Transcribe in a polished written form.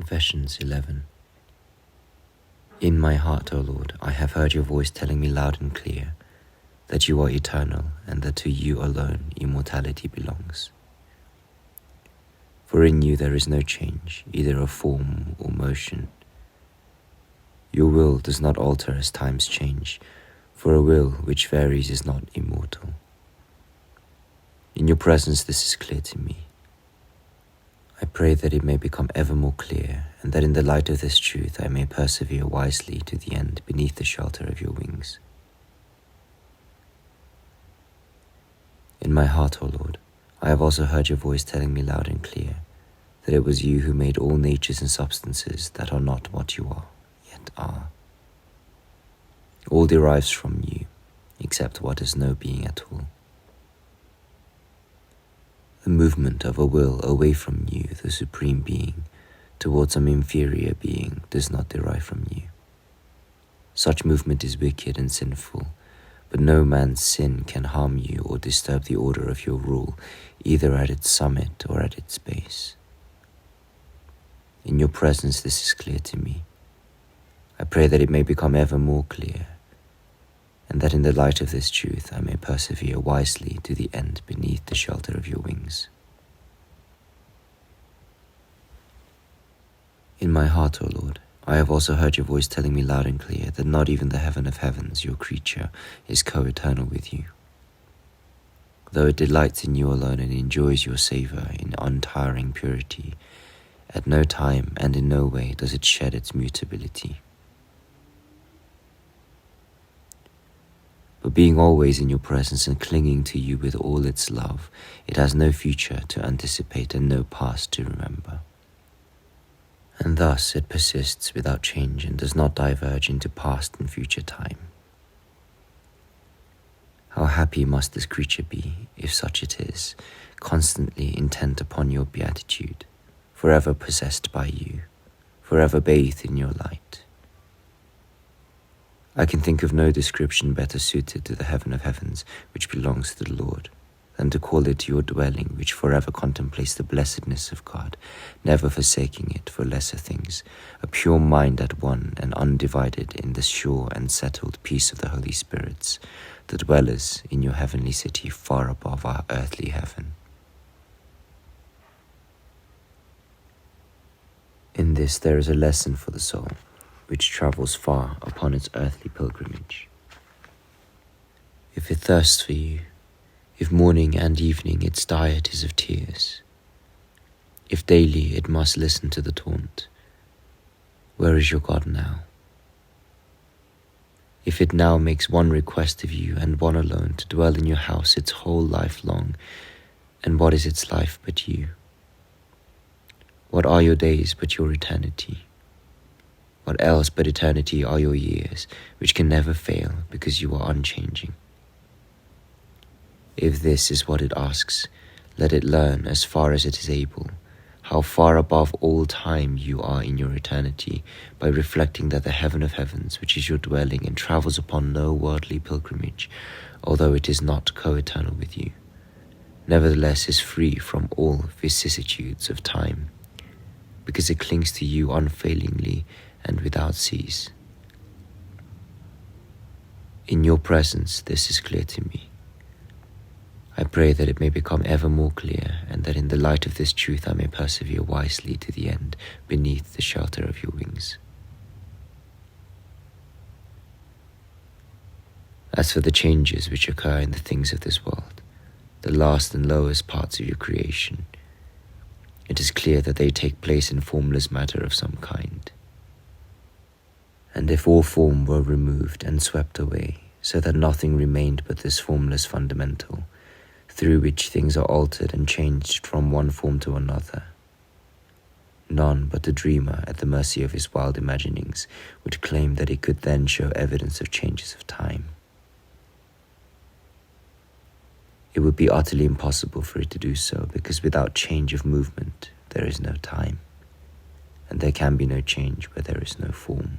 Confessions 11. In my heart, O Lord, I have heard your voice telling me loud and clear that you are eternal and that to you alone immortality belongs. For in you there is no change, either of form or motion. Your will does not alter as times change, for a will which varies is not immortal. In your presence this is clear to me. I pray that it may become ever more clear, and that in the light of this truth I may persevere wisely to the end beneath the shelter of your wings. In my heart, O Lord, I have also heard your voice telling me loud and clear that it was you who made all natures and substances that are not what you are, yet are. All derives from you, except what has no being at all. The movement of a will away from you, the Supreme Being, towards some inferior being does not derive from you. Such movement is wicked and sinful, but no man's sin can harm you or disturb the order of your rule, either at its summit or at its base. In your presence this is clear to me. I pray that it may become ever more clear, and that in the light of this truth I may persevere wisely to the end beneath the shelter of your wings. In my heart, O Lord, I have also heard your voice telling me loud and clear that not even the heaven of heavens, your creature, is co-eternal with you. Though it delights in you alone and enjoys your savour in untiring purity, at no time and in no way does it shed its mutability. But being always in your presence and clinging to you with all its love, it has no future to anticipate and no past to remember. And thus it persists without change and does not diverge into past and future time. How happy must this creature be, if such it is, constantly intent upon your beatitude, forever possessed by you, forever bathed in your light. I can think of no description better suited to the heaven of heavens, which belongs to the Lord, than to call it your dwelling, which forever contemplates the blessedness of God, never forsaking it for lesser things, a pure mind at one and undivided in the sure and settled peace of the Holy Spirits, the dwellers in your heavenly city far above our earthly heaven. In this there is a lesson for the soul, which travels far upon its earthly pilgrimage. If it thirsts for you, if morning and evening its diet is of tears, if daily it must listen to the taunt, where is your God now? If it now makes one request of you and one alone to dwell in your house its whole life long, and what is its life but you? What are your days but your eternity? What else but eternity are your years, which can never fail because you are unchanging? If this is what it asks, let it learn as far as it is able, how far above all time you are in your eternity, by reflecting that the heaven of heavens, which is your dwelling and travels upon no worldly pilgrimage, although it is not co-eternal with you, nevertheless is free from all vicissitudes of time, because it clings to you unfailingly and without cease. In your presence this is clear to me. I pray that it may become ever more clear, and that in the light of this truth I may persevere wisely to the end beneath the shelter of your wings. As for the changes which occur in the things of this world, the last and lowest parts of your creation, it is clear that they take place in formless matter of some kind. And if all form were removed and swept away, so that nothing remained but this formless fundamental, through which things are altered and changed from one form to another, none but the dreamer at the mercy of his wild imaginings would claim that it could then show evidence of changes of time. It would be utterly impossible for it to do so, because without change of movement there is no time, and there can be no change where there is no form.